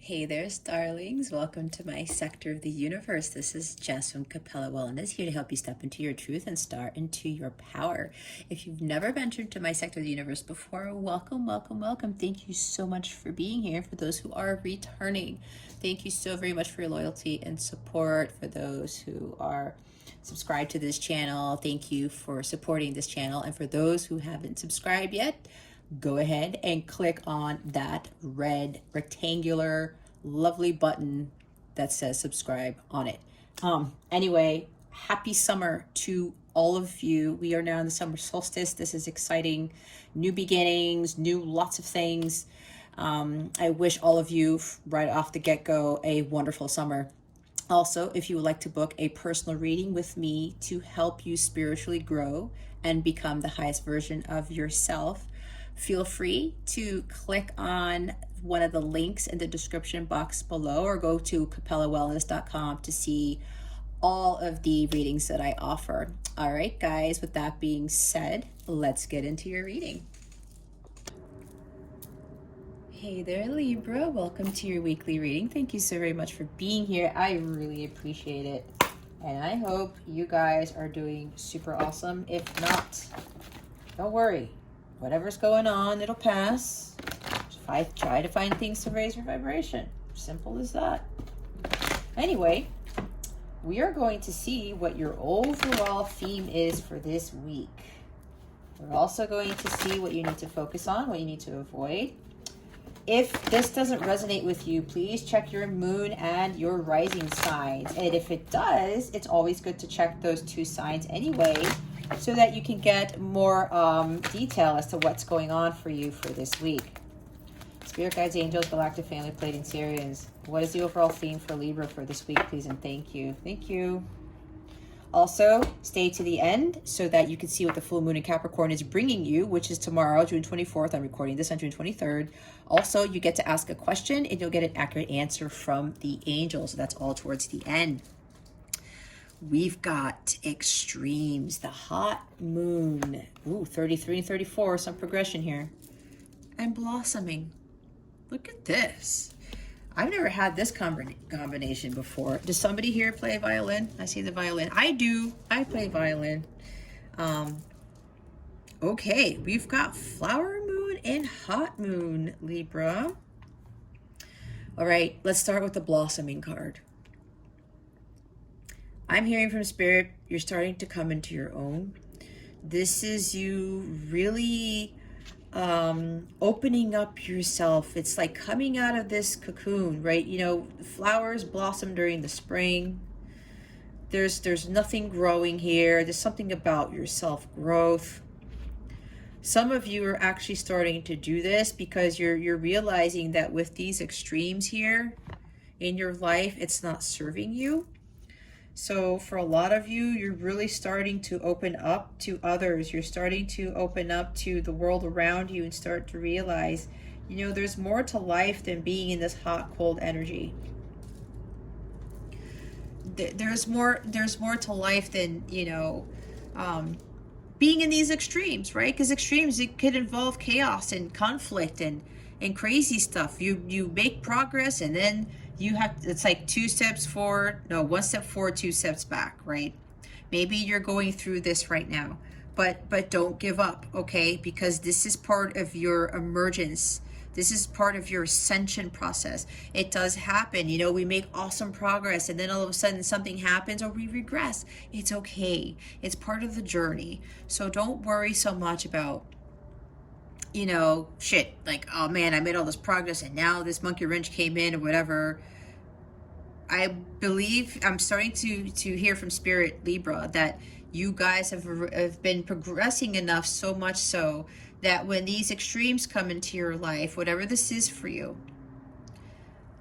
Hey there, starlings. Welcome to my sector of the universe. This is Jess from Capella Wellness, here to help you step into your truth and start into your power. If you've never ventured to my sector of the universe before, welcome, welcome, welcome. Thank you so much for being here. For those who are returning, thank you so very much for your loyalty and support. For those who are subscribed to this channel, thank you for supporting this channel. And for those who haven't subscribed yet, go ahead and click on that red rectangular lovely button that says subscribe on it. Anyway, happy summer to all of you. We are now in the summer solstice. This is exciting. New beginnings, lots of things. I wish all of you right off the get-go a wonderful summer. Also, if you would like to book a personal reading with me to help you spiritually grow and become the highest version of yourself, feel free to click on one of the links in the description box below or go to capellawellness.com to see all of the readings that I offer. All right, guys, with that being said, let's get into your reading. Hey there, Libra. Welcome to your weekly reading. Thank you so very much for being here. I really appreciate it. And I hope you guys are doing super awesome. If not, don't worry. Whatever's going on, it'll pass. Try to find things to raise your vibration. Simple as that. Anyway, we are going to see what your overall theme is for this week. We're also going to see what you need to focus on, what you need to avoid. If this doesn't resonate with you, please check your moon and your rising signs. And if it does, it's always good to check those two signs anyway, so that you can get more detail as to what's going on for you for this week. Spirit guides, angels, galactic family, Pleiadians. What is the overall theme for Libra for this week, please? And thank you. Thank you. Also, stay to the end so that you can see what the full moon in Capricorn is bringing you, which is tomorrow, June 24th. I'm recording this on June 23rd. Also, you get to ask a question and you'll get an accurate answer from the angels. So that's all towards the end. We've got extremes, the hot moon. Ooh, 33 and 34, some progression here. And blossoming. Look at this. I've never had this combination before. Does somebody here play violin? I see the violin. I do. I play violin. Okay, we've got flower moon and hot moon, Libra. All right, let's start with the blossoming card. I'm hearing from Spirit, you're starting to come into your own. This is you really opening up yourself. It's like coming out of this cocoon, right? You know, flowers blossom during the spring. There's nothing growing here. There's something about your self-growth. Some of you are actually starting to do this because you're realizing that with these extremes here in your life, it's not serving you. So for a lot of you, you're really starting to open up to others. You're starting to open up to the world around you and start to realize, you know, there's more to life than being in this hot, cold energy. There's more to life than, you know, being in these extremes, right? Because extremes, it could involve chaos and conflict and crazy stuff. You make progress and then you have, it's like 2 steps forward, no, 1 step forward, 2 steps back, right? Maybe you're going through this right now, but don't give up, okay? Because this is part of your emergence. This is part of your ascension process. It does happen, you know, we make awesome progress and then all of a sudden something happens or we regress. It's okay. It's part of the journey. So don't worry so much about, you know, shit, like, oh man, I made all this progress and now this monkey wrench came in or whatever. I believe I'm starting to hear from Spirit, Libra, that you guys have been progressing enough, so much so that when these extremes come into your life, whatever this is for you,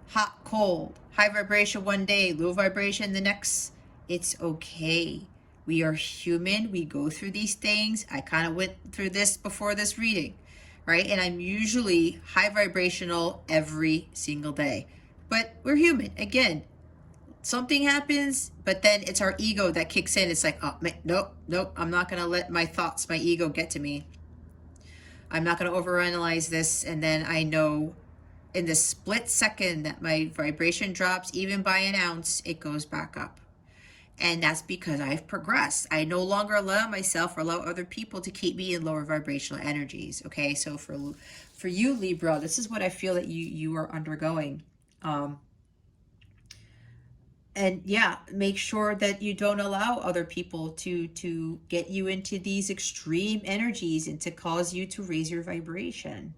hot, cold, high vibration one day, low vibration the next, it's okay. We are human. We go through these things. I kind of went through this before this reading, right? And I'm usually high vibrational every single day. But we're human. Again, something happens, but then it's our ego that kicks in. It's like, oh, nope, I'm not going to let my thoughts, my ego get to me. I'm not going to overanalyze this. And then I know in the split second that my vibration drops, even by an ounce, it goes back up. And that's because I've progressed. I no longer allow myself or allow other people to keep me in lower vibrational energies. Okay, so for you, Libra, this is what I feel that you are undergoing. And yeah, make sure that you don't allow other people to get you into these extreme energies and to cause you to raise your vibration.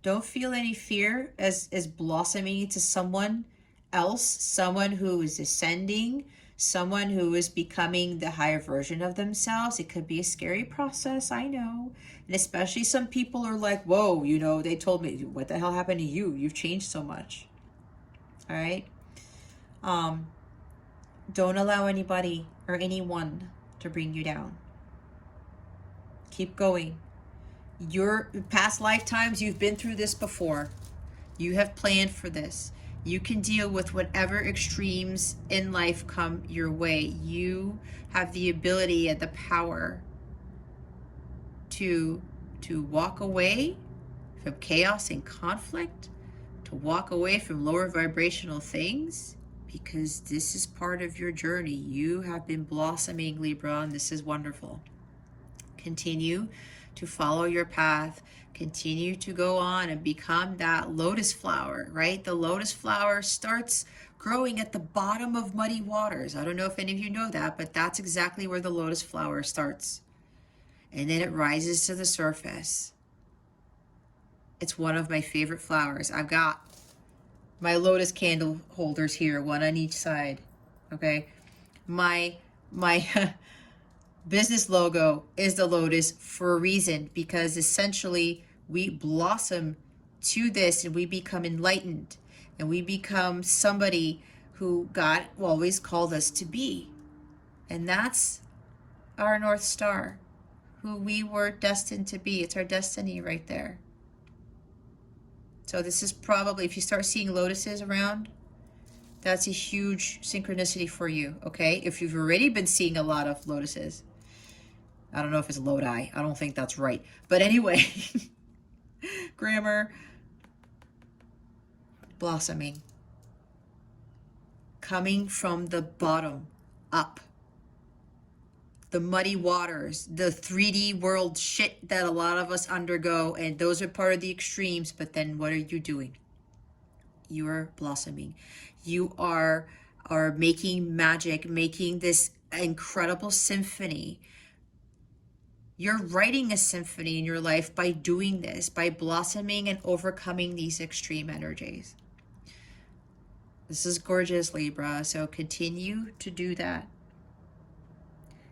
Don't feel any fear as blossoming into someone else, someone who is ascending, someone who is becoming the higher version of themselves. It could be a scary process, I know. And especially some people are like, whoa, you know, they told me, what the hell happened to you? You've changed so much. All right. Don't allow anybody or anyone to bring you down. Keep going. Your past lifetimes, you've been through this before. You have planned for this. You can deal with whatever extremes in life come your way. You have the ability and the power to walk away from chaos and conflict, to walk away from lower vibrational things, because this is part of your journey. You have been blossoming, Libra, and this is wonderful. Continue to follow your path. Continue to go on and become that lotus flower, right? The lotus flower starts growing at the bottom of muddy waters. I don't know if any of you know that, but that's exactly where the lotus flower starts. And then it rises to the surface. It's one of my favorite flowers. I've got my lotus candle holders here, one on each side. Okay. My business logo is the lotus for a reason, because essentially we blossom to this and we become enlightened and we become somebody who God always called us to be. And that's our North Star, who we were destined to be. It's our destiny right there. So this is probably, if you start seeing lotuses around, that's a huge synchronicity for you, okay? If you've already been seeing a lot of lotuses, I don't know if it's lodi. I don't think that's right. But anyway, grammar, blossoming, coming from the bottom up. The muddy waters, the 3D world shit that a lot of us undergo, and those are part of the extremes. But then what are you doing? You are blossoming. You are making magic, making this incredible symphony. You're writing a symphony in your life by doing this, by blossoming and overcoming these extreme energies. This is gorgeous, Libra. So continue to do that.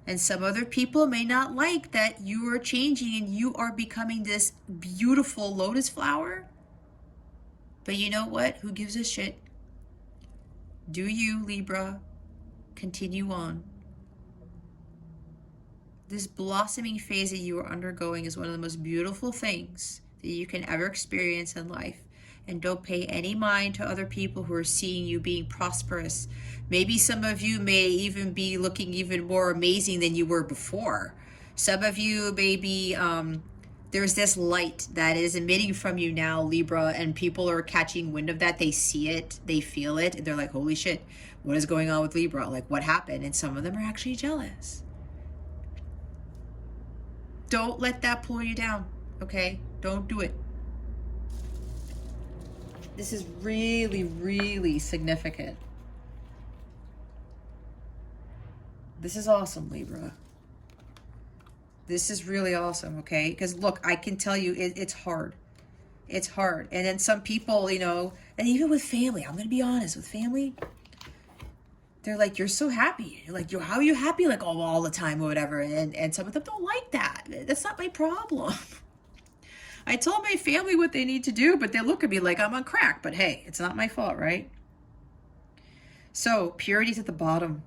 And some other people may not like that you are changing and you are becoming this beautiful lotus flower. But you know what? Who gives a shit? Do you, Libra? Continue on. This blossoming phase that you are undergoing is one of the most beautiful things that you can ever experience in life. And don't pay any mind to other people who are seeing you being prosperous. Maybe some of you may even be looking even more amazing than you were before. Some of you maybe there's this light that is emitting from you now, Libra, and people are catching wind of that. They see it, they feel it, and they're like, holy shit, what is going on with Libra? Like, what happened? And some of them are actually jealous. Don't let that pull you down, okay? Don't do it. This is really, really significant. This is awesome, Libra. This is really awesome, okay? Because look, I can tell you it's hard. It's hard. And then some people, you know, and even with family, I'm going to be honest, with family, they're like, you're so happy. You're like, how are you happy? Like, oh, all the time or whatever. And some of them don't like that. That's not my problem. I told my family what they need to do, but they look at me like I'm on crack. But hey, it's not my fault, right? So purity's at the bottom.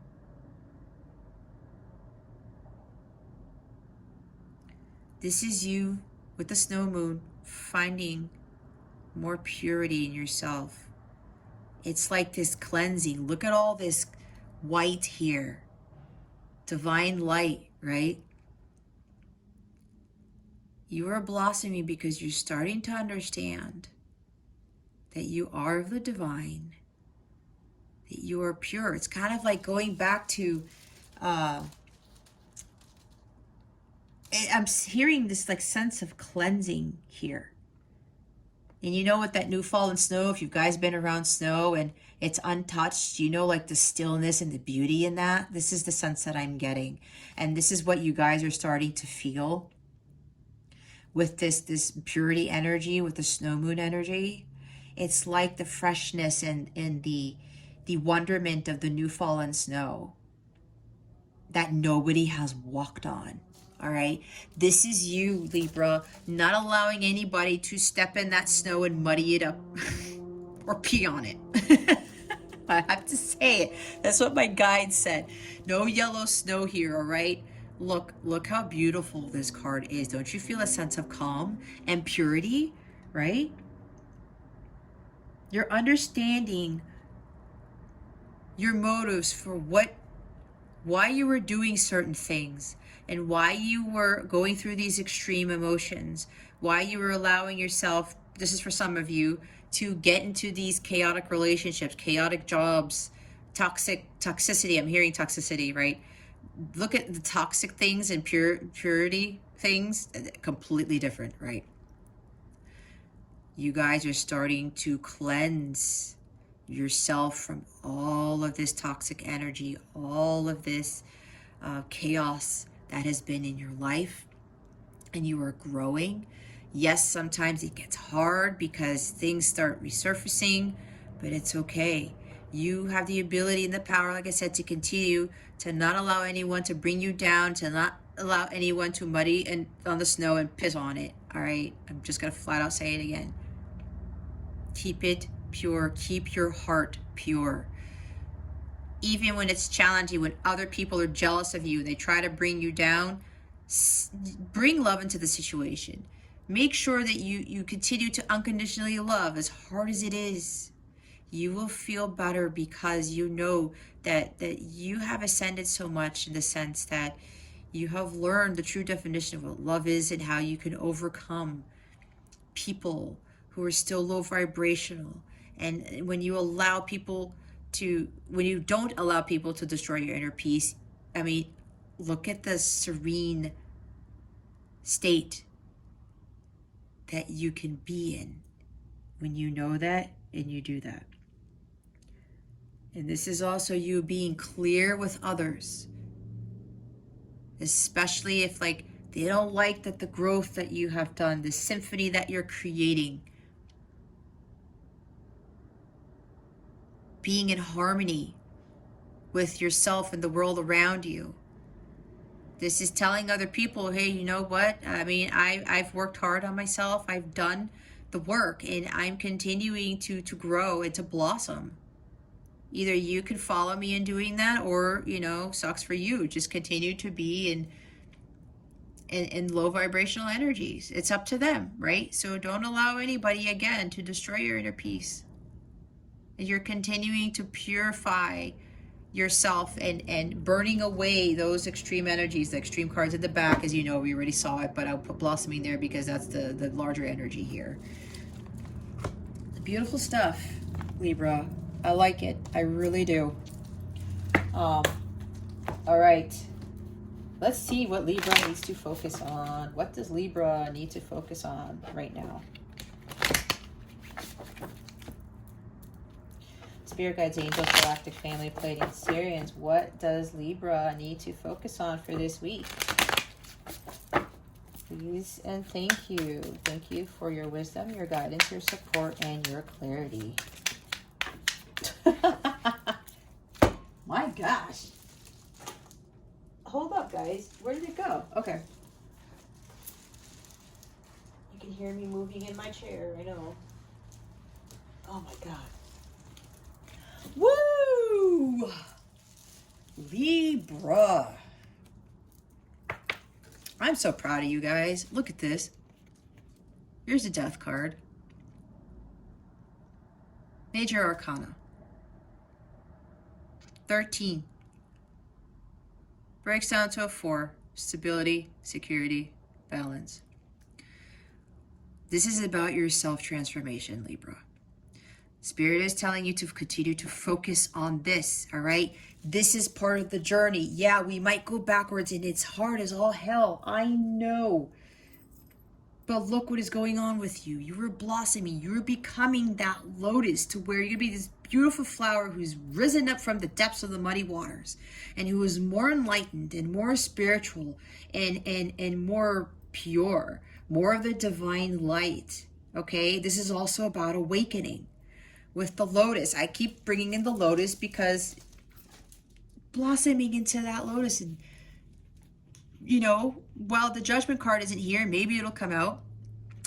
This is you with the snow moon finding more purity in yourself. It's like this cleansing. Look at all this white here. Divine light, right? You are blossoming because you're starting to understand that you are of the divine, that you are pure. It's kind of like going back to, I'm hearing this like sense of cleansing here. And you know, with that new fallen snow, if you guys been around snow and it's untouched, you know, like the stillness and the beauty in that. This is the sense that I'm getting. And this is what you guys are starting to feel with this purity energy, with the snow moon energy. It's like the freshness and the wonderment of the new fallen snow that nobody has walked on. All right, this is you, Libra, not allowing anybody to step in that snow and muddy it up or pee on it. I have to say it. That's what my guide said. No yellow snow here, all right? Look how beautiful this card is. Don't you feel a sense of calm and purity, right? You're understanding your motives for why you were doing certain things and why you were going through these extreme emotions, why you were allowing yourself, this is for some of you, to get into these chaotic relationships, chaotic jobs, toxicity. I'm hearing toxicity, right? Look at the toxic things and purity things, completely different, right? You guys are starting to cleanse yourself from all of this toxic energy, all of this chaos that has been in your life, and you are growing. Yes, sometimes it gets hard because things start resurfacing, but it's okay. You have the ability and the power, like I said, to continue to not allow anyone to bring you down, to not allow anyone to muddy and on the snow and piss on it. All right, I'm just gonna flat out say it again. Keep it pure. Keep your heart pure. Even when it's challenging, when other people are jealous of you, they try to bring you down, bring love into the situation. Make sure that you continue to unconditionally love, as hard as it is. You will feel better because you know that you have ascended so much, in the sense that you have learned the true definition of what love is and how you can overcome people who are still low vibrational. And when you allow people to, when you don't allow people to destroy your inner peace, I mean, look at the serene state that you can be in when you know that and you do that. And this is also you being clear with others, especially if like they don't like that the growth that you have done, the symphony that you're creating, being in harmony with yourself and the world around you. This is telling other people, hey, you know what? I mean, I've worked hard on myself. I've done the work, and I'm continuing to grow and to blossom. Either you can follow me in doing that, or, you know, sucks for you. Just continue to be in low vibrational energies. It's up to them, right? So don't allow anybody, again, to destroy your inner peace. You're continuing to purify yourself and burning away those extreme energies. The extreme cards at the back, as you know, we already saw it, but I'll put blossoming there because that's the larger energy here. Beautiful stuff, Libra. I like it. I really do. All right. Let's see what Libra needs to focus on. What does Libra need to focus on right now? Spirit guides, angels, galactic family, Pleiadian, Sirians. What does Libra need to focus on for this week? Please and thank you. Thank you for your wisdom, your guidance, your support, and your clarity. My gosh. Hold up, guys. Where did it go? Okay. You can hear me moving in my chair. I know. Oh my God. Woo! Libra. I'm so proud of you guys. Look at this. Here's a death card. Major Arcana. 13. Breaks down to a 4. Stability, security, balance. This is about your self-transformation, Libra. Spirit is telling you to continue to focus on this, all right? This is part of the journey. Yeah, we might go backwards and it's hard as all hell. I know. But look what is going on with you. You are blossoming. You are becoming that lotus to where you're going to be this beautiful flower who's risen up from the depths of the muddy waters and who is more enlightened and more spiritual and more pure, more of the divine light. Okay, this is also about awakening. With the lotus, I keep bringing in the lotus because blossoming into that lotus, and you know, while the judgment card isn't here, maybe it'll come out.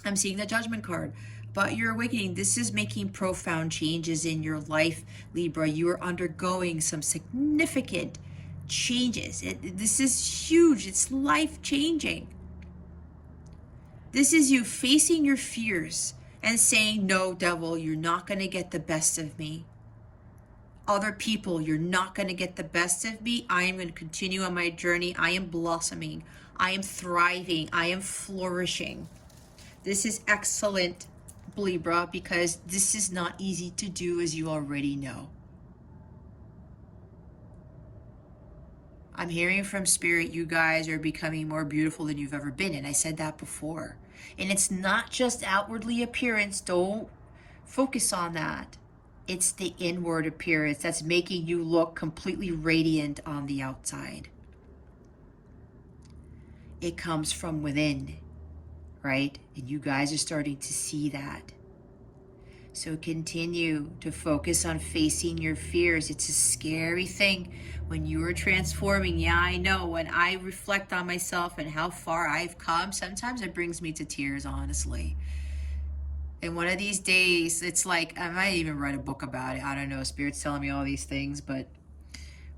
I'm seeing the judgment card, but you're awakening. This is making profound changes in your life, Libra. You are undergoing some significant changes. This is huge. It's life-changing. This is you facing your fears and saying, no, devil, you're not going to get the best of me. Other people, you're not going to get the best of me. I am going to continue on my journey. I am blossoming. I am thriving. I am flourishing. This is excellent, Libra, because this is not easy to do, as you already know. I'm hearing from Spirit, you guys are becoming more beautiful than you've ever been. And I said that before. And it's not just outwardly appearance. Don't focus on that. It's the inward appearance that's making you look completely radiant on the outside. It comes from within, right? And you guys are starting to see that. So continue to focus on facing your fears. It's a scary thing when you are transforming. Yeah, I know. When I reflect on myself and how far I've come, sometimes it brings me to tears, honestly. And one of these days, it's like, I might even write a book about it. I don't know. Spirit's telling me all these things, but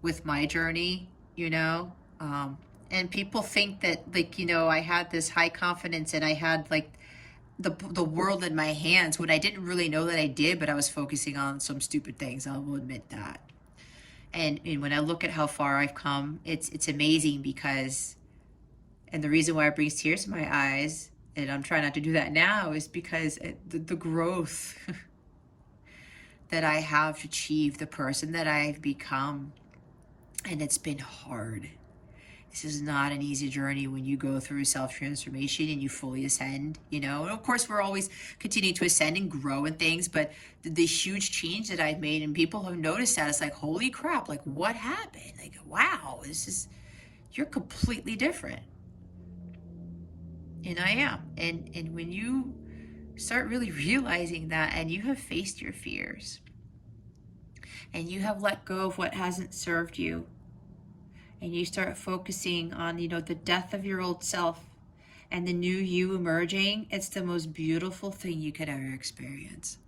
with my journey, you know, and people think that, like, you know, I had this high confidence and I had like the world in my hands when I didn't really know that I did, but I was focusing on some stupid things. I will admit that. And when I look at how far I've come, it's amazing because, and the reason why it brings tears to my eyes, and I'm trying not to do that now, is because the growth that I have achieved, the person that I've become, and it's been hard. This is not an easy journey when you go through self-transformation and you fully ascend, you know. And of course, we're always continuing to ascend and grow and things, but the huge change that I've made, and people have noticed that, it's like, holy crap, like, what happened? Like, wow, you're completely different. And I am. And when you start really realizing that, and you have faced your fears, and you have let go of what hasn't served you, and you start focusing on, you know, the death of your old self and the new you emerging, it's the most beautiful thing you could ever experience.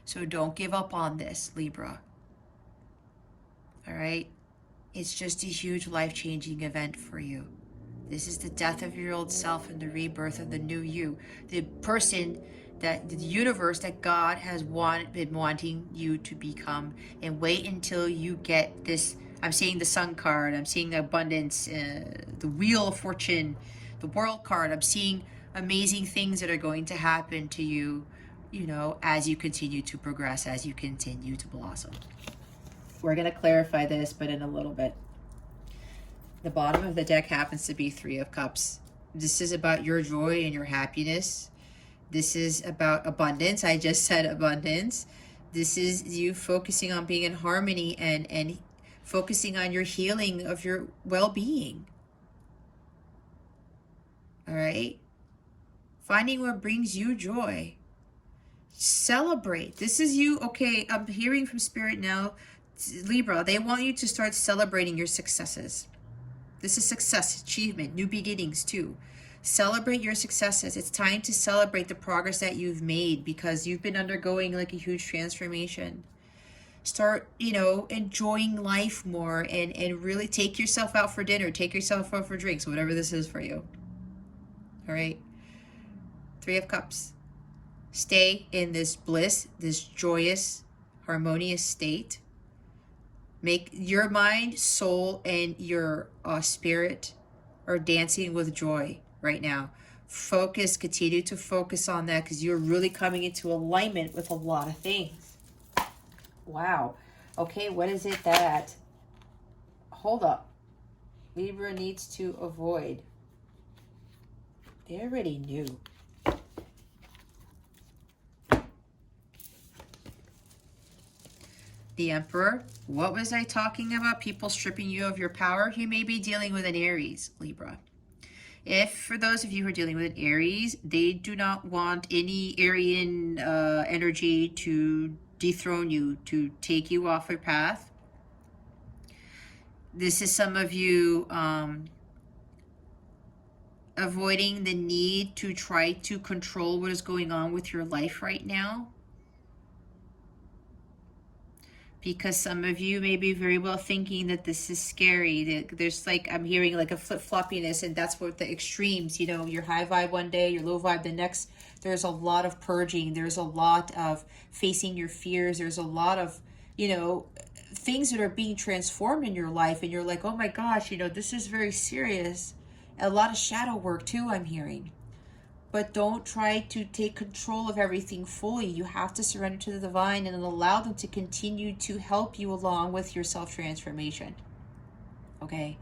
So don't give up on this, Libra. All right? It's just a huge life-changing event for you. This is the death of your old self and the rebirth of the new you. The person that the universe that God has been wanting you to become. And wait until you get this. I'm seeing the Sun card. I'm seeing the abundance, the Wheel of Fortune, the World card. I'm seeing amazing things that are going to happen to you, you know, as you continue to progress, as you continue to blossom. We're going to clarify this, but in a little bit. The bottom of the deck happens to be Three of Cups. This is about your joy and your happiness. This is about abundance. I just said abundance. This is you focusing on being in harmony and focusing on your healing of your well-being. All right? Finding what brings you joy. Celebrate. This is you. Okay, I'm hearing from Spirit now. Libra, they want you to start celebrating your successes. This is success, achievement, new beginnings too. Celebrate your successes. It's time to celebrate the progress that you've made because you've been undergoing like a huge transformation. Start, you know, enjoying life more and really take yourself out for dinner, take yourself out for drinks, whatever this is for you. All right? Three of Cups. Stay in this bliss, this joyous, harmonious state. Make your mind, soul, and your spirit are dancing with joy right now. Focus, continue to focus on that, because you're really coming into alignment with a lot of things. Wow. Okay, what is it that, hold up, Libra needs to avoid? They already knew. The Emperor. What was I talking about? People stripping you of your power? You may be dealing with an Aries, Libra. If, for those of you who are dealing with an Aries, they do not want any Aryan energy to dethrone you, to take you off your path. This is some of you avoiding the need to try to control what is going on with your life right now. Because some of you may be very well thinking that this is scary. There's like, I'm hearing like a flip-floppiness, and that's what the extremes, you know, your high vibe one day, your low vibe the next. There's a lot of purging. There's a lot of facing your fears. There's a lot of, you know, things that are being transformed in your life. And you're like, oh my gosh, you know, this is very serious. A lot of shadow work too, I'm hearing. But don't try to take control of everything fully. You have to surrender to the divine and allow them to continue to help you along with your self-transformation. Okay?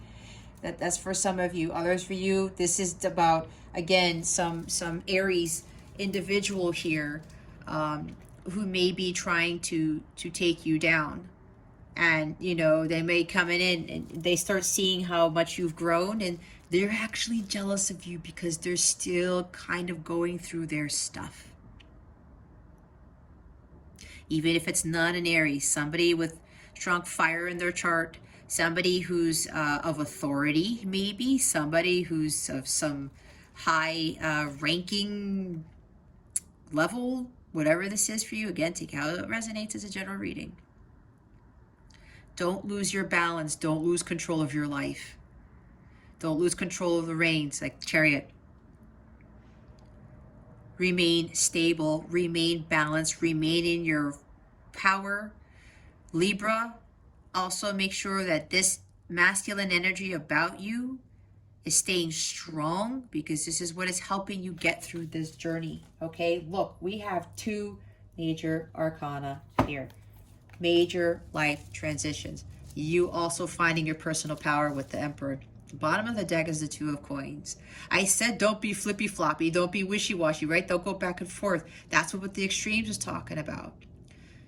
That's for some of you. Others for you, this is about, again, some Aries individual here who may be trying to take you down. And, you know, they may come in and they start seeing how much you've grown, and they're actually jealous of you because they're still kind of going through their stuff. Even if it's not an Aries, somebody with strong fire in their chart, somebody who's of authority, maybe somebody who's of some high ranking level, whatever this is for you. Again, take how it resonates as a general reading. Don't lose your balance. Don't lose control of your life. Don't lose control of the reins, like Chariot. Remain stable, remain balanced, remain in your power. Libra, also make sure that this masculine energy about you is staying strong, because this is what is helping you get through this journey. Okay, look, we have two major arcana here. Major life transitions. You also finding your personal power with the Emperor. The bottom of the deck is the Two of Coins. I said don't be flippy floppy, don't be wishy-washy, right? Don't go back and forth. That's what the extremes is talking about.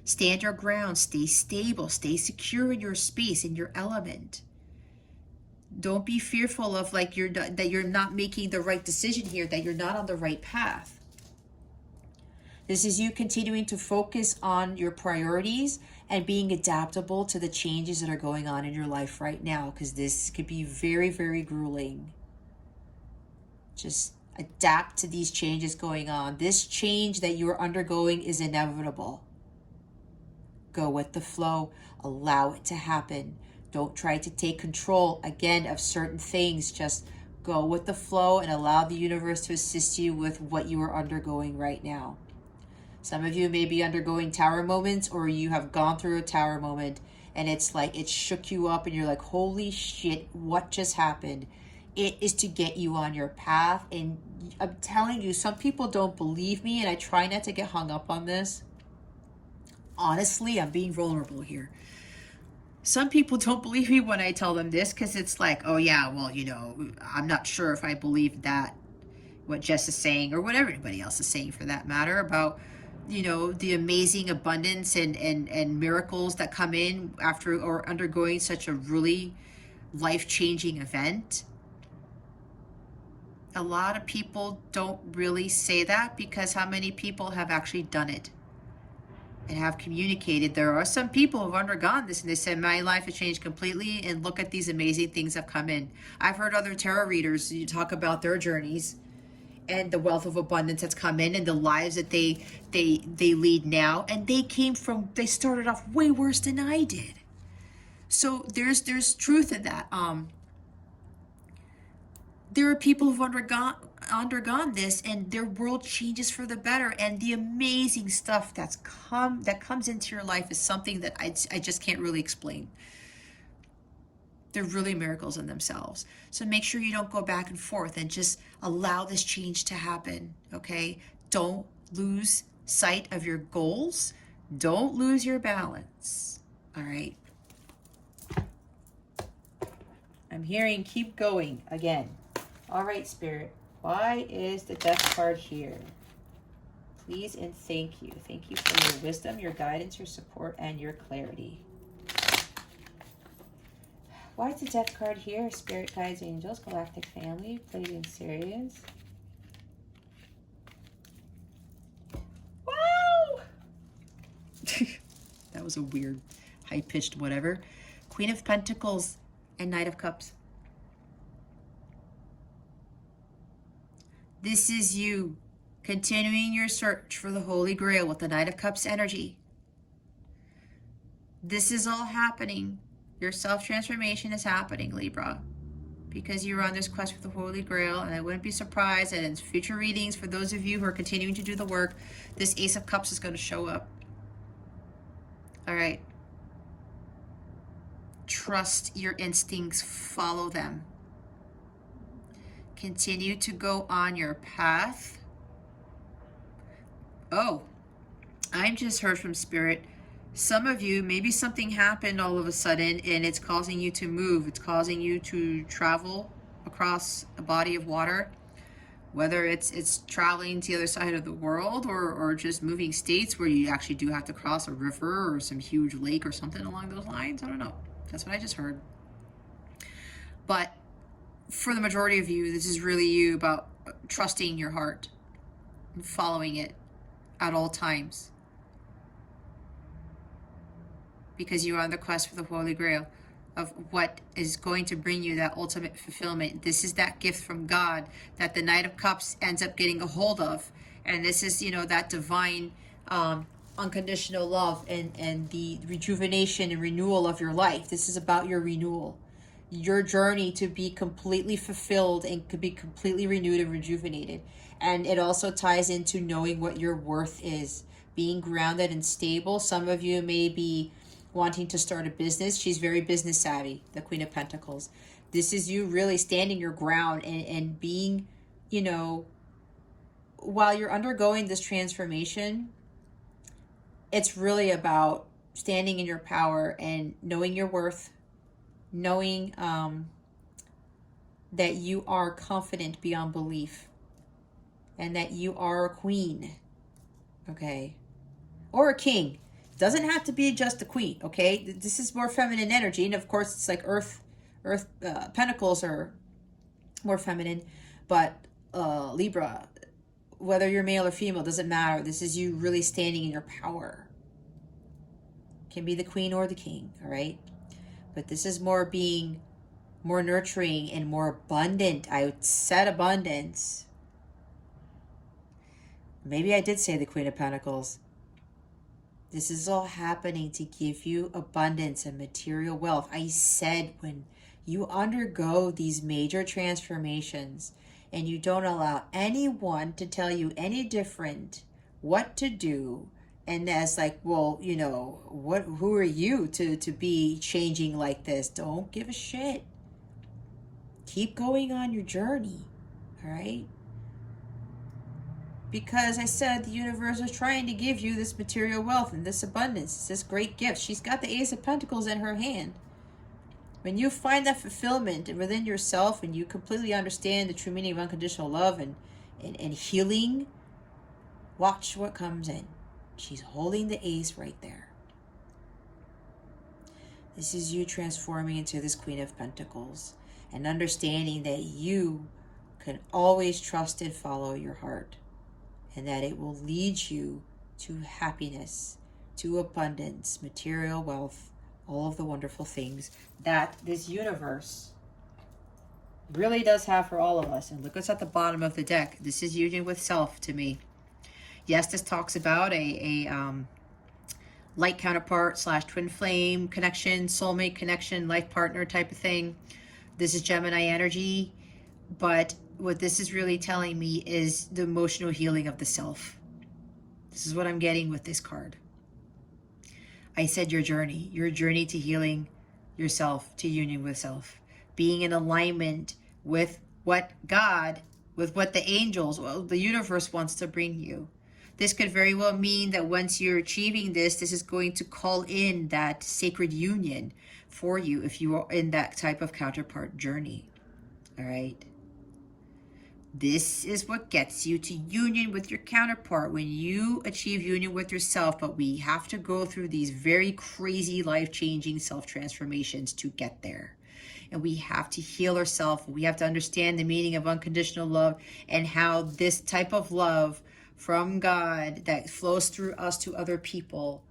Stand your ground, stay stable, stay secure in your space, in your element. Don't be fearful of like that you're not making the right decision here, that you're not on the right path. This is you continuing to focus on your priorities and being adaptable to the changes that are going on in your life right now, because this could be very, very grueling. Just adapt to these changes going on. This change that you are undergoing is inevitable. Go with the flow. Allow it to happen. Don't try to take control, again, of certain things. Just go with the flow and allow the universe to assist you with what you are undergoing right now. Some of you may be undergoing tower moments, or you have gone through a tower moment and it's like it shook you up and you're like, holy shit, what just happened? It is to get you on your path. And I'm telling you, some people don't believe me, and I try not to get hung up on this. Honestly, I'm being vulnerable here. Some people don't believe me when I tell them this, because it's like, oh yeah, well, you know, I'm not sure if I believe that, what Jess is saying, or what everybody else is saying for that matter, about, you know, the amazing abundance and miracles that come in after or undergoing such a really life-changing event. A lot of people don't really say that, because how many people have actually done it and have communicated? There are some people who have undergone this and they said, my life has changed completely, and look at these amazing things that have come in. I've heard other tarot readers talk about their journeys and the wealth of abundance that's come in, and the lives that they lead now, and they started off way worse than I did. So there's truth in that. There are people who've undergone this, and their world changes for the better, and the amazing stuff that comes into your life is something that I just can't really explain. They're really miracles in themselves. So make sure you don't go back and forth and just allow this change to happen, okay? Don't lose sight of your goals. Don't lose your balance, all right? I'm hearing keep going again. All right, Spirit, why is the Death card here? Please and thank you. Thank you for your wisdom, your guidance, your support, and your clarity. Why is the Death card here? Spirit, guides, angels, galactic family, Pleiadian Sirius. Wow! That was a weird, high-pitched whatever. Queen of Pentacles and Knight of Cups. This is you continuing your search for the Holy Grail with the Knight of Cups energy. This is all happening. Your self-transformation is happening, Libra, because you're on this quest for the Holy Grail, and I wouldn't be surprised that in future readings, for those of you who are continuing to do the work, this Ace of Cups is going to show up. All right. Trust your instincts. Follow them. Continue to go on your path. Oh, I just heard from Spirit. Some of you, maybe something happened all of a sudden and it's causing you to move. It's causing you to travel across a body of water, whether it's traveling to the other side of the world or just moving states where you actually do have to cross a river or some huge lake or something along those lines. I don't know. That's what I just heard. But for the majority of you, this is really you about trusting your heart and following it at all times, because you are on the quest for the Holy Grail of what is going to bring you that ultimate fulfillment. This is that gift from God that the Knight of Cups ends up getting a hold of. And this is, that divine unconditional love and the rejuvenation and renewal of your life. This is about your renewal, your journey to be completely fulfilled and could be completely renewed and rejuvenated. And it also ties into knowing what your worth is, being grounded and stable. Some of you may be wanting to start a business. She's very business savvy, the Queen of Pentacles. This is you really standing your ground and being, while you're undergoing this transformation, it's really about standing in your power and knowing your worth, knowing that you are confident beyond belief and that you are a queen, okay? Or a king. Doesn't have to be just a queen, okay? This is more feminine energy. And of course, it's like earth pentacles are more feminine. But Libra, whether you're male or female, doesn't matter. This is you really standing in your power. Can be the queen or the king, all right? But this is more being more nurturing and more abundant. I said abundance. Maybe I did say the Queen of Pentacles. This is all happening to give you abundance and material wealth. I said when you undergo these major transformations and you don't allow anyone to tell you any different what to do, and that's like, well, who are you to be changing like this? Don't give a shit. Keep going on your journey, all right? Because I said the universe is trying to give you this material wealth and this abundance, this great gift. She's got the Ace of Pentacles in her hand. When you find that fulfillment within yourself and you completely understand the true meaning of unconditional love and healing, watch what comes in. She's holding the ace right there. This is you transforming into this Queen of Pentacles and understanding that you can always trust and follow your heart, and that it will lead you to happiness, to abundance, material wealth, all of the wonderful things that this universe really does have for all of us. And look what's at the bottom of the deck. This is union with self to me. Yes, this talks about a light counterpart / twin flame connection, soulmate connection, life partner type of thing. This is Gemini energy, but what this is really telling me is the emotional healing of the self. This is what I'm getting with this card. I said your journey to healing yourself to union with self, being in alignment with what God, with what the angels, well, the universe wants to bring you. This could very well mean that once you're achieving this, this is going to call in that sacred union for you if you are in that type of counterpart journey. All right. This is what gets you to union with your counterpart, when you achieve union with yourself. But we have to go through these very crazy, life-changing self-transformations to get there. And we have to heal ourselves. We have to understand the meaning of unconditional love, and how this type of love from God that flows through us to other people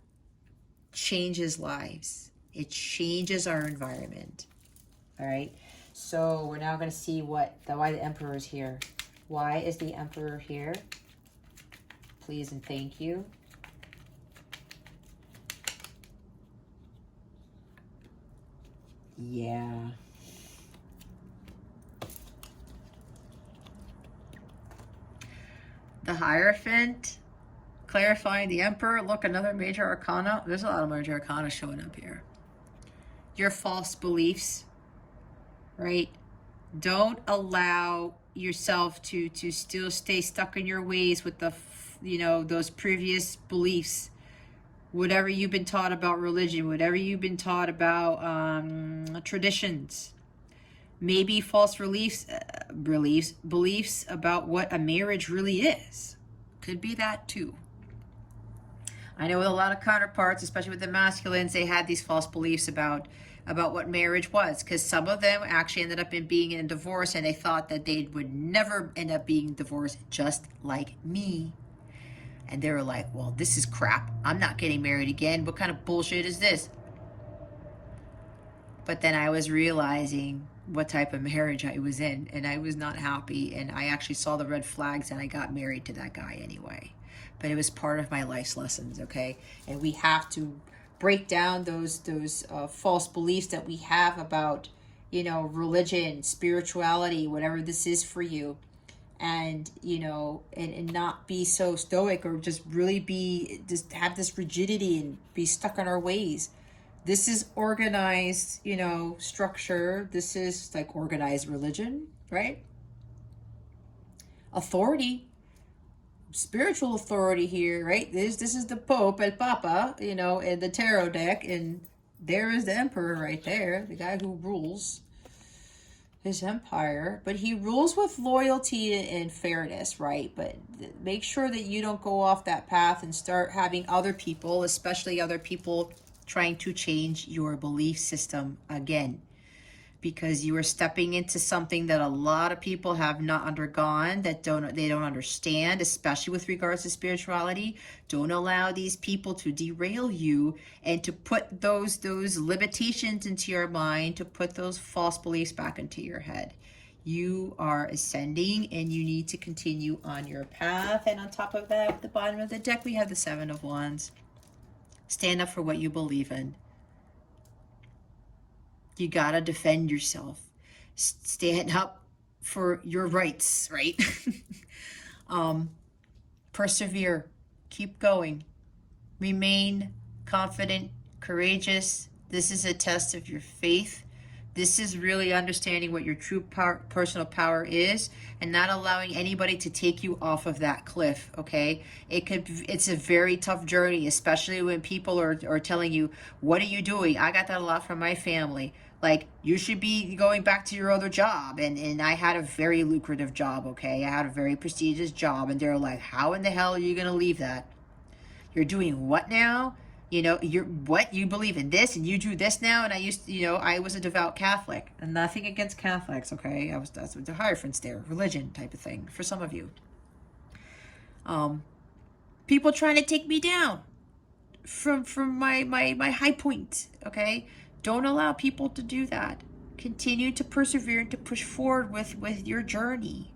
changes lives. It changes our environment. All right. So we're now going to see why the Emperor is here. Why is the Emperor here? Please and thank you. Yeah. The Hierophant, clarifying the Emperor. Look, another major arcana. There's a lot of major arcana showing up here. Your false beliefs, right? Don't allow yourself to still stay stuck in your ways with the, those previous beliefs. Whatever you've been taught about religion, whatever you've been taught about traditions, maybe false beliefs about what a marriage really is. Could be that too. I know with a lot of counterparts, especially with the masculines, they had these false beliefs about what marriage was, because some of them actually ended up being in a divorce, and they thought that they would never end up being divorced, just like me. And they were like, well, this is crap. I'm not getting married again. What kind of bullshit is this? But then I was realizing what type of marriage I was in, and I was not happy, and I actually saw the red flags, and I got married to that guy anyway. But it was part of my life's lessons, okay? And we have to break down those false beliefs that we have about, religion, spirituality, whatever this is for you. And, and not be so stoic, or just really just have this rigidity and be stuck in our ways. This is organized, structure. This is like organized religion, right? Authority. Spiritual authority here, right? This is the Pope, El Papa, in the tarot deck, and there is the Emperor right there, the guy who rules his empire. But he rules with loyalty and fairness, right? But make sure that you don't go off that path and start having other people, especially other people, trying to change your belief system again, because you are stepping into something that a lot of people have not undergone, that they don't understand, especially with regards to spirituality. Don't allow these people to derail you and to put those limitations into your mind, to put those false beliefs back into your head. You are ascending, and you need to continue on your path. And on top of that, at the bottom of the deck, we have the Seven of Wands. Stand up for what you believe in. You gotta defend yourself. Stand up for your rights, right? Persevere. Keep going. Remain confident, courageous. This is a test of your faith. This is really understanding what your true power, personal power is, and not allowing anybody to take you off of that cliff, okay? It's a very tough journey, especially when people are telling you, what are you doing? I got that a lot from my family. Like, you should be going back to your other job. And I had a very lucrative job, okay? I had a very prestigious job, and they're like, how in the hell are you going to leave that? You're doing what now? You believe in this, and you do this now. And I was a devout Catholic, and nothing against Catholics, okay? That's what the Hierophants there, religion type of thing for some of you. People trying to take me down from my high point, okay? Don't allow people to do that. Continue to persevere and to push forward with your journey.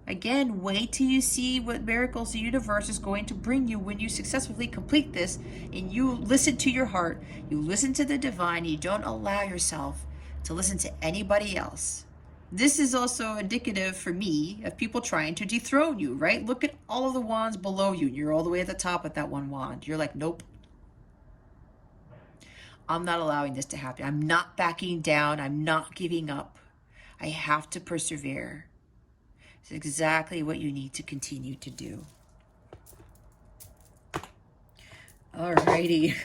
Again, wait till you see what miracles the universe is going to bring you when you successfully complete this, and you listen to your heart, you listen to the divine, you don't allow yourself to listen to anybody else. This is also indicative for me of people trying to dethrone you, right? Look at all of the wands below you. You're all the way at the top with that one wand. You're like, nope. I'm not allowing this to happen. I'm not backing down. I'm not giving up. I have to persevere. It's exactly what you need to continue to do. Alrighty.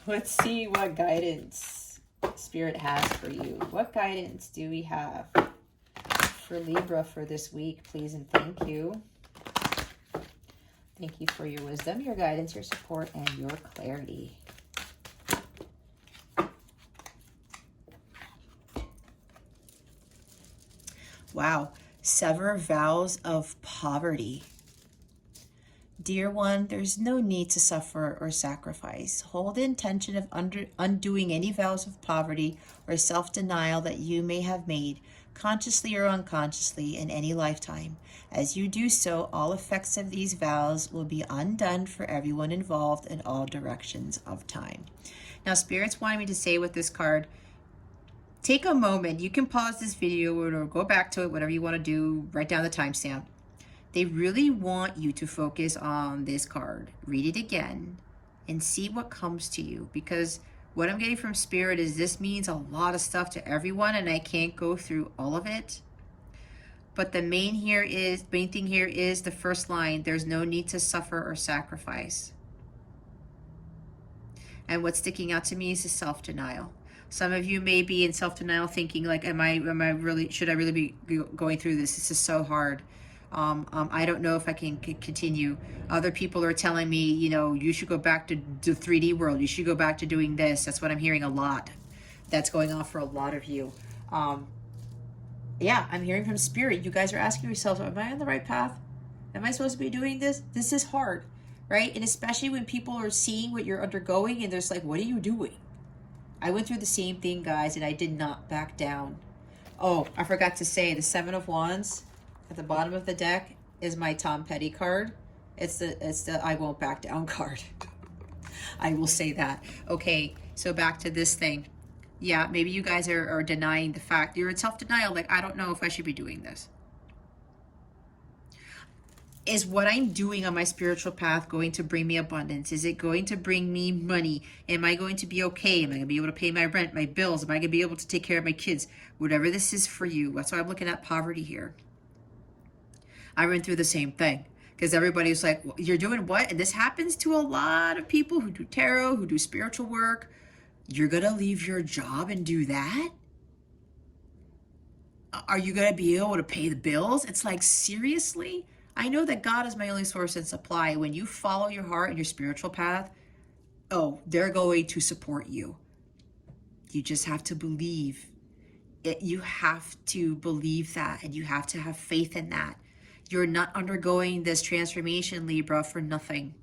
Let's see what guidance Spirit has for you. What guidance do we have for Libra for this week, please and thank you. Thank you for your wisdom, your guidance, your support, and your clarity. Wow. Sever vows of poverty. Dear one, there's no need to suffer or sacrifice. Hold the intention of undoing any vows of poverty or self-denial that you may have made, consciously or unconsciously, in any lifetime. As you do so, all effects of these vows will be undone for everyone involved in all directions of time. Now, Spirit's wanting me to say with this card, take a moment. You can pause this video or go back to it, whatever you want to do. Write down the timestamp. They really want you to focus on this card. Read it again and see what comes to you, because what I'm getting from Spirit is this means a lot of stuff to everyone, and I can't go through all of it. But the main thing here is the first line. There's no need to suffer or sacrifice. And what's sticking out to me is the self-denial. Some of you may be in self-denial thinking like, should I really be going through this? This is so hard. I don't know if I can continue. Other people are telling me, you should go back to the 3D world. You should go back to doing this. That's what I'm hearing a lot. That's going on for a lot of you. Yeah, I'm hearing from Spirit. You guys are asking yourselves, am I on the right path? Am I supposed to be doing this? This is hard, right? And especially when people are seeing what you're undergoing and they're just like, what are you doing? I went through the same thing, guys, and I did not back down. Oh, I forgot to say, the Seven of Wands at the bottom of the deck is my Tom Petty card. It's the I won't back down card. I will say that. Okay, so back to this thing. Yeah, maybe you guys are denying the fact. You're in self-denial, like, I don't know if I should be doing this. Is what I'm doing on my spiritual path going to bring me abundance? Is it going to bring me money? Am I going to be okay? Am I going to be able to pay my rent, my bills? Am I going to be able to take care of my kids? Whatever this is for you. That's why I'm looking at poverty here. I went through the same thing because everybody's like, well, you're doing what? And this happens to a lot of people who do tarot, who do spiritual work. You're going to leave your job and do that? Are you going to be able to pay the bills? It's like, seriously? I know that God is my only source and supply. When you follow your heart and your spiritual path, oh, they're going to support you. You just have to believe it. You have to believe that, and you have to have faith in that. You're not undergoing this transformation, Libra, for nothing,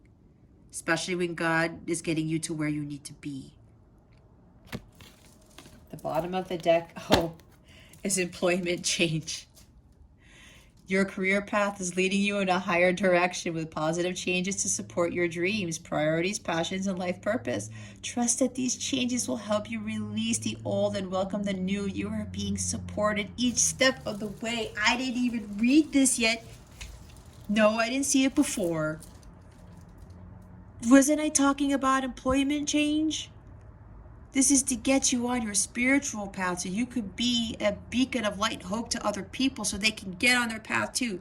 especially when God is getting you to where you need to be. The bottom of the deck, is employment change. Your career path is leading you in a higher direction with positive changes to support your dreams, priorities, passions, and life purpose. Trust that these changes will help you release the old and welcome the new. You are being supported each step of the way. I didn't even read this yet. No, I didn't see it before. Wasn't I talking about employment change? This is to get you on your spiritual path so you could be a beacon of light and hope to other people so they can get on their path too.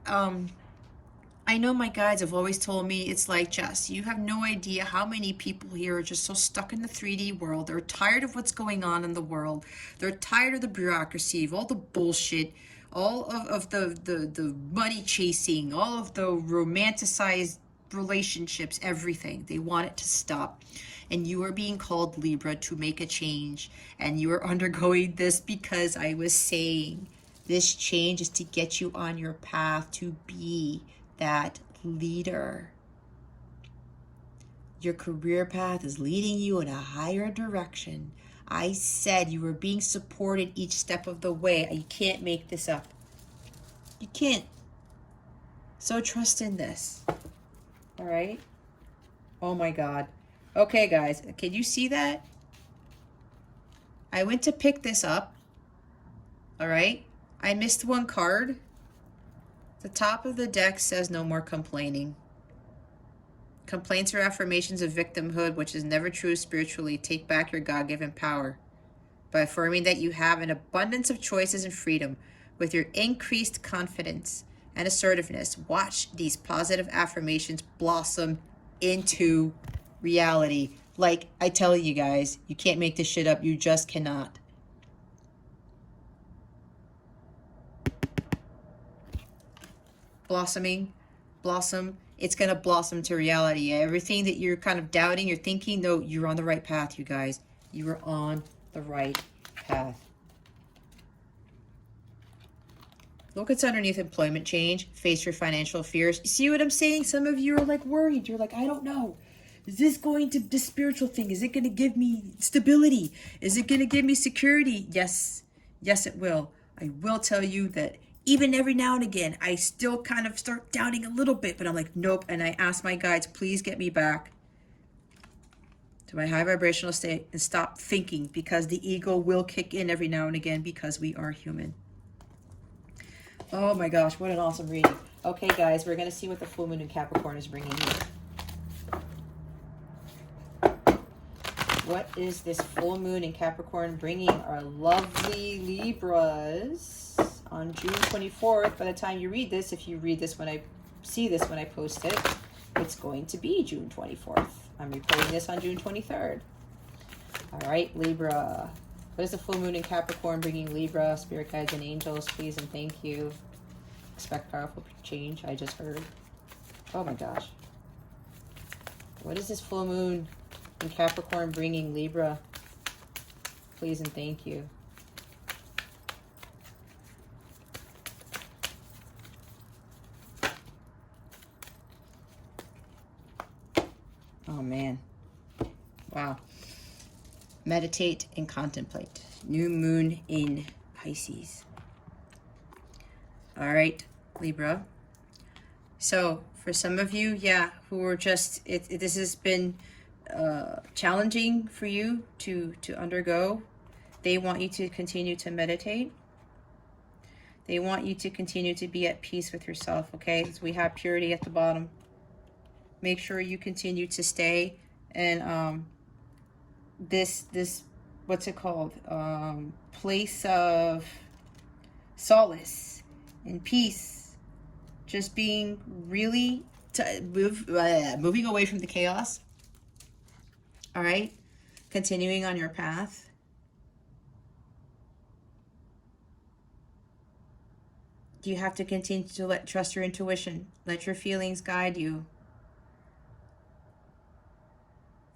I know my guides have always told me it's like, Jess, you have no idea how many people here are just so stuck in the 3D world. They're tired of what's going on in the world. They're tired of the bureaucracy, of all the bullshit, all of the money chasing, all of the romanticized relationships, everything. They want it to stop. And you are being called, Libra, to make a change. And you are undergoing this because I was saying this change is to get you on your path to be that leader. Your career path is leading you in a higher direction. I said you were being supported each step of the way. You can't make this up. You can't. So trust in this. All right? Oh my God. Okay, guys, can you see that? I went to pick this up, all right? I missed one card. The top of the deck says no more complaining. Complaints or affirmations of victimhood, which is never true spiritually. Take back your God-given power by affirming that you have an abundance of choices and freedom. With your increased confidence and assertiveness, watch these positive affirmations blossom into reality. Like I tell you guys, you can't make this shit up. You just cannot. Blossoming, blossom. It's going to blossom to reality. Everything that you're kind of doubting, you're thinking, no, you're on the right path, you guys. You are on the right path. Look, it's underneath employment change. Face your financial fears. You see what I'm saying? Some of you are like worried. You're like, I don't know. Is this going to, this spiritual thing, is it going to give me stability? Is it going to give me security? Yes. Yes, it will. I will tell you that even every now and again, I still kind of start doubting a little bit, but I'm like, nope. And I ask my guides, please get me back to my high vibrational state and stop thinking, because the ego will kick in every now and again because we are human. Oh my gosh, what an awesome reading. Okay, guys, we're going to see what the full moon in Capricorn is bringing you. What is this full moon in Capricorn bringing our lovely Libras on June 24th? By the time you read this, if you read this when I see this when I post it, it's going to be June 24th. I'm recording this on June 23rd. All right, Libra. What is the full moon in Capricorn bringing Libra? Spirit guides and angels, please and thank you. Expect powerful change, I just heard. Oh my gosh. What is this full moon in Capricorn bringing Libra? Please and thank you. Oh man. Wow. Meditate and contemplate. New moon in Pisces. All right, Libra. So for some of you, yeah, who are just, this has been challenging for you to undergo. They want you to continue to meditate. They want you to continue to be at peace with yourself, okay? So we have purity at the bottom. Make sure you continue to stay and this what's it called, place of solace and peace, just being really moving away from the chaos. All right, continuing on your path. You have to continue to trust your intuition, let your feelings guide you,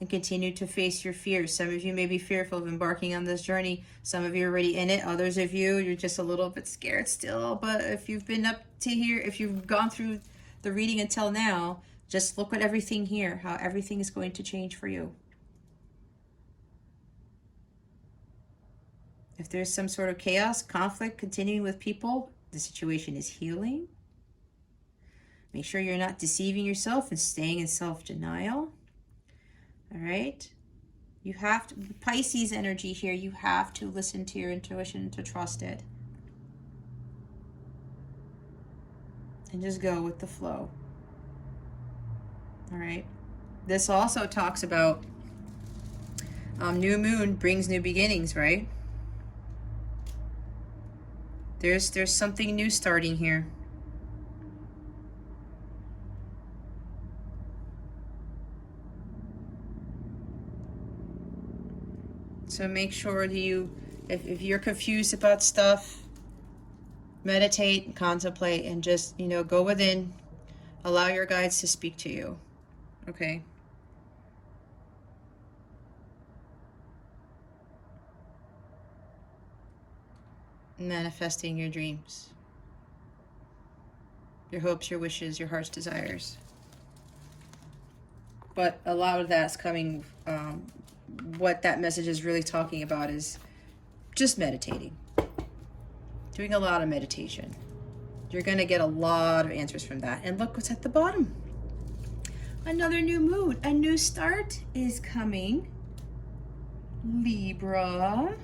and continue to face your fears. Some of you may be fearful of embarking on this journey. Some of you are already in it. Others of you, you're just a little bit scared still. But if you've been up to here, if you've gone through the reading until now, just look at everything here, how everything is going to change for you. If there's some sort of chaos, conflict, continuing with people, the situation is healing. Make sure you're not deceiving yourself and staying in self-denial. All right, you have to, Pisces energy here, you have to listen to your intuition, to trust it. And just go with the flow. All right, this also talks about new moon brings new beginnings, right? There's something new starting here. So make sure that you, if you're confused about stuff, meditate and contemplate and just, go within. Allow your guides to speak to you. Okay? Manifesting your dreams, your hopes, your wishes, your heart's desires. But a lot of that's coming, what that message is really talking about is just meditating. Doing a lot of meditation. You're going to get a lot of answers from that. And look what's at the bottom. Another new moon. A new start is coming. Libra.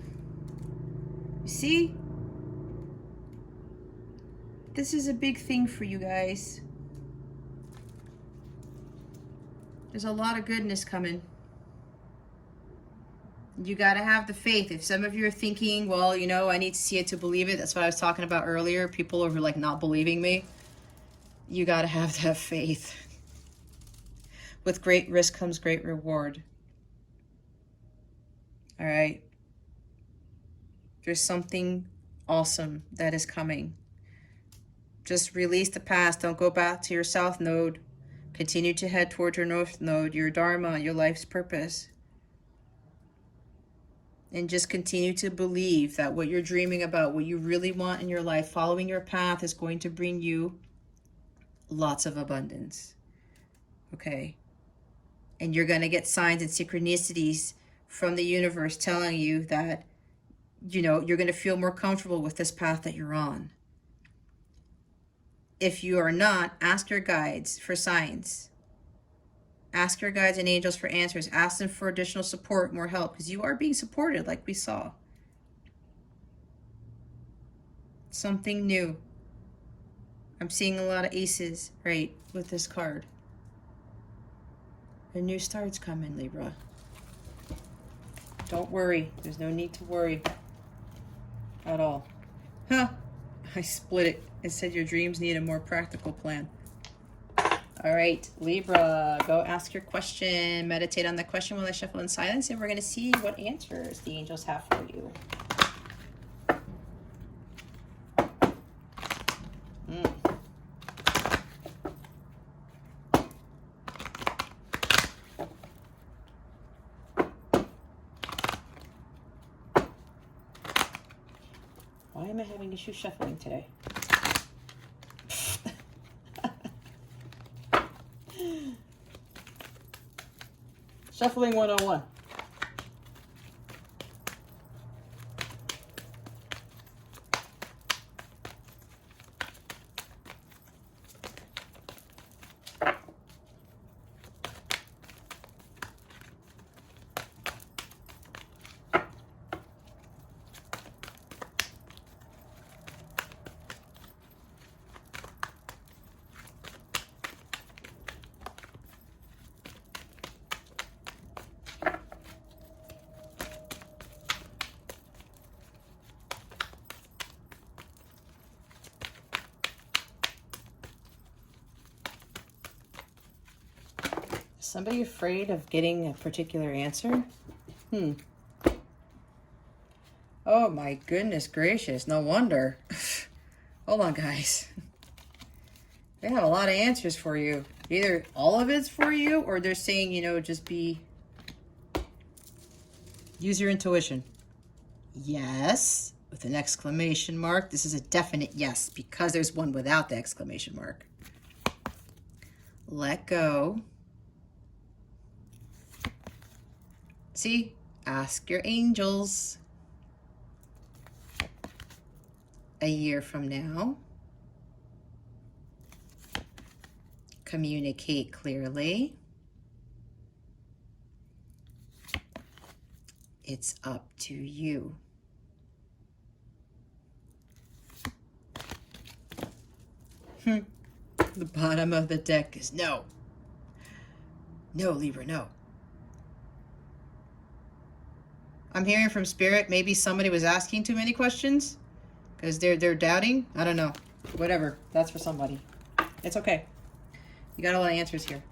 You see? This is a big thing for you guys. There's a lot of goodness coming. You got to have the faith. If some of you are thinking, well, you know, I need to see it to believe it. That's what I was talking about earlier. People are like not believing me. You got to have that faith. With great risk comes great reward. All right. There's something awesome that is coming. Just release the past. Don't go back to your south node. Continue to head toward your north node, your dharma, your life's purpose. And just continue to believe that what you're dreaming about, what you really want in your life, following your path is going to bring you lots of abundance. Okay? And you're going to get signs and synchronicities from the universe telling you that, you know, you're going to feel more comfortable with this path that you're on. If you are not, ask your guides for signs. Ask your guides and angels for answers. Ask them for additional support, more help, because you are being supported like we saw. Something new. I'm seeing a lot of aces, right, with this card. A new start's coming, Libra. Don't worry. There's no need to worry at all. Huh. I split it. It said your dreams need a more practical plan. All right, Libra, go ask your question. Meditate on the question while I shuffle in silence, and we're going to see what answers the angels have for you. Why am I having issue shuffling today? Shuffling 101. Somebody afraid of getting a particular answer? Oh my goodness gracious, no wonder. Hold on, guys. They have a lot of answers for you. Either all of it's for you, or they're saying, you know, just use your intuition. Yes, with an exclamation mark. This is a definite yes, because there's one without the exclamation mark. Let go. See, ask your angels. A year from now. Communicate clearly. It's up to you. The bottom of the deck is no. No, Libra, no. I'm hearing from Spirit, maybe somebody was asking too many questions because they're doubting. I don't know. Whatever. That's for somebody. It's okay. You got a lot of answers here.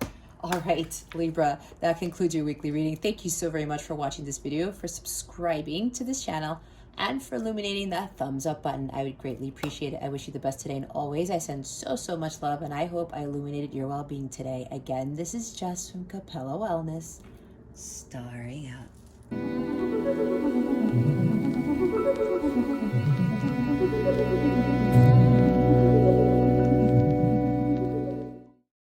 All right, Libra, that concludes your weekly reading. Thank you so very much for watching this video, for subscribing to this channel, and for illuminating that thumbs up button. I would greatly appreciate it. I wish you the best today and always. I send so much love, and I hope I illuminated your well-being today. Again, this is Jess from Capella Wellness, starring out.